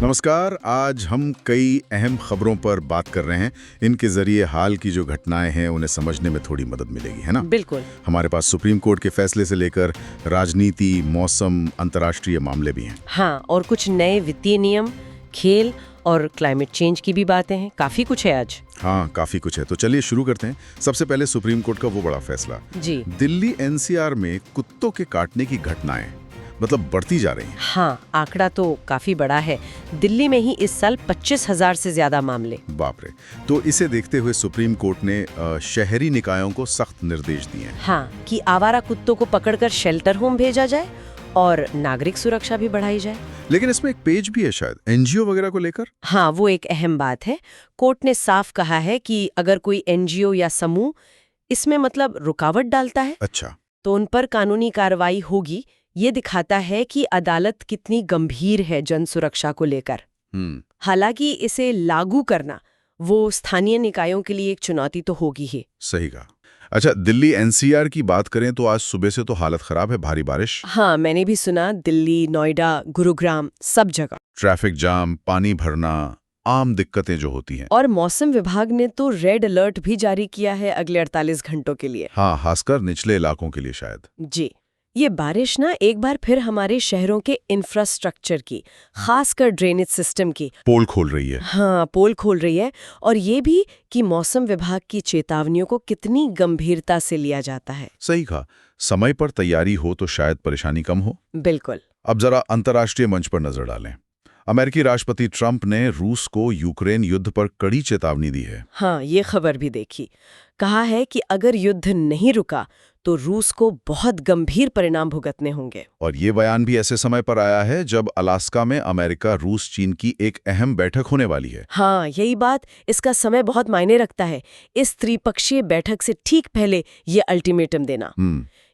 नमस्कार। आज हम कई अहम खबरों पर बात कर रहे हैं। इनके जरिए हाल की जो घटनाएं हैं उन्हें समझने में थोड़ी मदद मिलेगी, है ना? बिल्कुल। हमारे पास सुप्रीम कोर्ट के फैसले से लेकर राजनीति, मौसम, अंतर्राष्ट्रीय मामले भी हैं। हाँ, और कुछ नए वित्तीय नियम, खेल और क्लाइमेट चेंज की भी बातें हैं। काफी कुछ है आज। हाँ, काफी कुछ है। तो चलिए शुरू करते हैं। सबसे पहले सुप्रीम कोर्ट का वो बड़ा फैसला। जी। दिल्ली एनसीआर में कुत्तों के काटने की घटनाएं बढ़ती जा रही हैं। हाँ, आंकड़ा तो काफी बड़ा है। दिल्ली में ही इस साल 25,000 से ज्यादा मामले। बाप रे। तो इसे देखते हुए सुप्रीम कोर्ट ने शहरी निकायों को सख्त निर्देश दिए हैं। हाँ, कि आवारा कुत्तों को पकड़कर शेल्टर होम भेजा जाए और नागरिक सुरक्षा भी बढ़ाई जाए। लेकिन इसमें एक पेज भी है शायद एनजीओ वगैरह को लेकर। हाँ, वो एक अहम बात है। कोर्ट ने साफ कहा है कि अगर कोई एनजीओ या समूह इसमें रुकावट डालता है, अच्छा, तो उन पर कानूनी कार्रवाई होगी। ये दिखाता है कि अदालत कितनी गंभीर है जन सुरक्षा को लेकर। हालांकि इसे लागू करना वो स्थानीय निकायों के लिए एक चुनौती तो होगी ही। सही कहा। अच्छा, दिल्ली एनसीआर की बात करें तो आज सुबह से तो हालत खराब है, भारी बारिश। हाँ, मैंने भी सुना। दिल्ली, नोएडा, गुरुग्राम, सब जगह ट्रैफिक जाम, पानी भरना, आम दिक्कतें जो होती हैं। और मौसम विभाग ने तो रेड अलर्ट भी जारी किया है अगले 48 घंटों के लिए। हाँ, खासकर निचले इलाकों के लिए शायद। जी। ये बारिश ना एक बार फिर हमारे शहरों के इंफ्रास्ट्रक्चर की, खासकर ड्रेनेज सिस्टम की पोल खोल रही है। हाँ, पोल खोल रही है। और ये भी कि मौसम विभाग की चेतावनियों को कितनी गंभीरता से लिया जाता है। सही कहा। समय पर तैयारी हो तो शायद परेशानी कम हो। बिल्कुल। अब जरा अंतर्राष्ट्रीय मंच पर नजर डालें। अमेरिकी राष्ट्रपति ट्रंप ने रूस को यूक्रेन युद्ध पर कड़ी चेतावनी दी है। हाँ, ये खबर भी देखी। कहा है कि अगर युद्ध नहीं रुका तो रूस को बहुत गंभीर परिणाम भुगतने होंगे। और ये बयान भी ऐसे समय पर आया है जब अलास्का में अमेरिका रूस चीन की एक अहम बैठक होने वाली है। हाँ, यही बात। इसका समय बहुत मायने रखता है। इस त्रिपक्षीय बैठक से ठीक पहले ये अल्टीमेटम देना,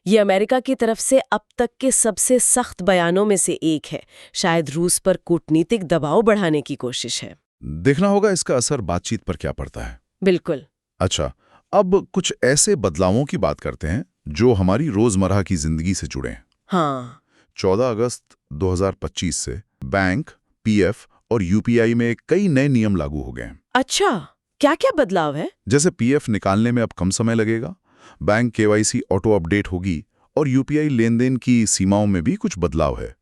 ये अमेरिका की तरफ से अब तक के सबसे सख्त बयानों में से एक है। शायद रूस पर कूटनीतिक दबाव बढ़ाने की कोशिश है। देखना होगा इसका असर बातचीत पर क्या पड़ता है। बिल्कुल। अच्छा, अब कुछ ऐसे बदलावों की बात करते हैं जो हमारी रोजमर्रा की जिंदगी से जुड़े हैं। हाँ। 14 अगस्त 2025 से बैंक, पीएफ और यूपीआई में कई नए नियम लागू हो गए हैं। अच्छा, क्या-क्या बदलाव है? जैसे पीएफ निकालने में अब कम समय लगेगा, बैंक केवाईसी ऑटो अपडेट होगी और यूपीआई लेनदेन की सीमाओं में भी कुछ बदलाव है।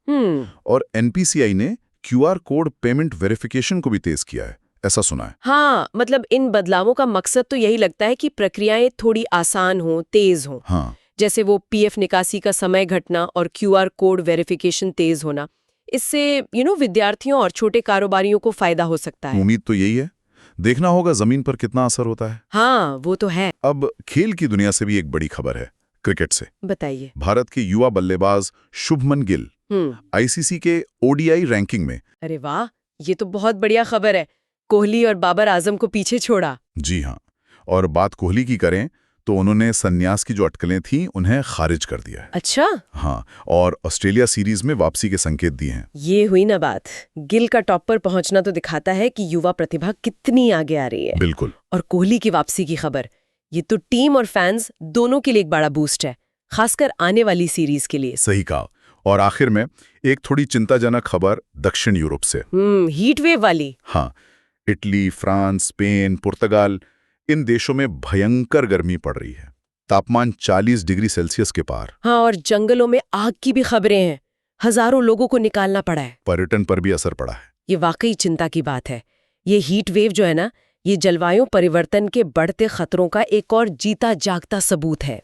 और एनपीसीआई ने क्यूआर कोड पेमेंट वेरिफिकेशन को भी तेज किया है, ऐसा सुना है। हाँ, इन बदलावों का मकसद तो यही लगता है कि प्रक्रियाएं थोड़ी आसान हो, तेज हो। हाँ, जैसे वो पीएफ निकासी का समय घटना और क्यूआर कोड वेरिफिकेशन तेज होना। इससे विद्यार्थियों और छोटे कारोबारियों को फायदा हो सकता है। उम्मीद तो यही है। देखना होगा जमीन पर कितना असर होता है। हाँ, वो तो है। अब खेल की दुनिया से भी एक बड़ी खबर है, क्रिकेट से। बताइए। भारत के युवा बल्लेबाज शुभमन गिल आईसीसी के ओडीआई रैंकिंग में। अरे वाह, ये तो बहुत बढ़िया खबर है। कोहली और बाबर आजम को पीछे छोड़ा। जी हाँ, और बात कोहली की करें तो उन्होंने संन्यास की जो अटकलें थीं उन्हें खारिज कर दिया है। अच्छा। हाँ, और ऑस्ट्रेलिया सीरीज में वापसी के संकेत दिए हैं। ये हुई ना बात। गिल का टॉप पर पहुंचना तो दिखाता है कि युवा प्रतिभा कितनी आगे आ रही है। बिल्कुल। और कोहली की वापसी की खबर, ये तो टीम और फैंस दोनों के लिए एक बड़ा बूस्ट है, खासकर आने वाली सीरीज के लिए। सही कहा। और आखिर में एक थोड़ी चिंताजनक खबर दक्षिण यूरोप से। हीट वेव वाली। हाँ, इटली, फ्रांस, स्पेन, पुर्तगाल, इन देशों में भयंकर गर्मी पड़ रही है। तापमान 40 डिग्री सेल्सियस के पार। हाँ, और जंगलों में आग की भी खबरें हैं। हजारों लोगों को निकालना पड़ा है। पर्यटन पर भी असर पड़ा है। ये वाकई चिंता की बात है। ये हीट वेव जो है ना, ये जलवायु परिवर्तन के बढ़ते खतरों का एक और जीता जागता सबूत है।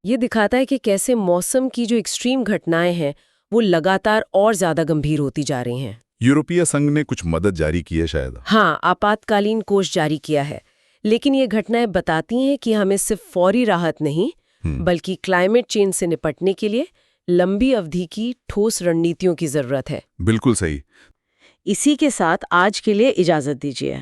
ये दिखाता है कि कैसे मौसम की जो एक्सट्रीम घटनाएं हैं वो लगातार और ज्यादा गंभीर होती जा रही हैं। यूरोपीय संघ ने कुछ मदद जारी की है शायद। हाँ, आपातकालीन कोष जारी किया है। लेकिन ये घटनाएं बताती हैं कि हमें सिर्फ फौरी राहत नहीं, बल्कि क्लाइमेट चेंज से निपटने के लिए लंबी अवधि की ठोस रणनीतियों की जरूरत है। बिल्कुल सही। इसी के साथ आज के लिए इजाजत दीजिए।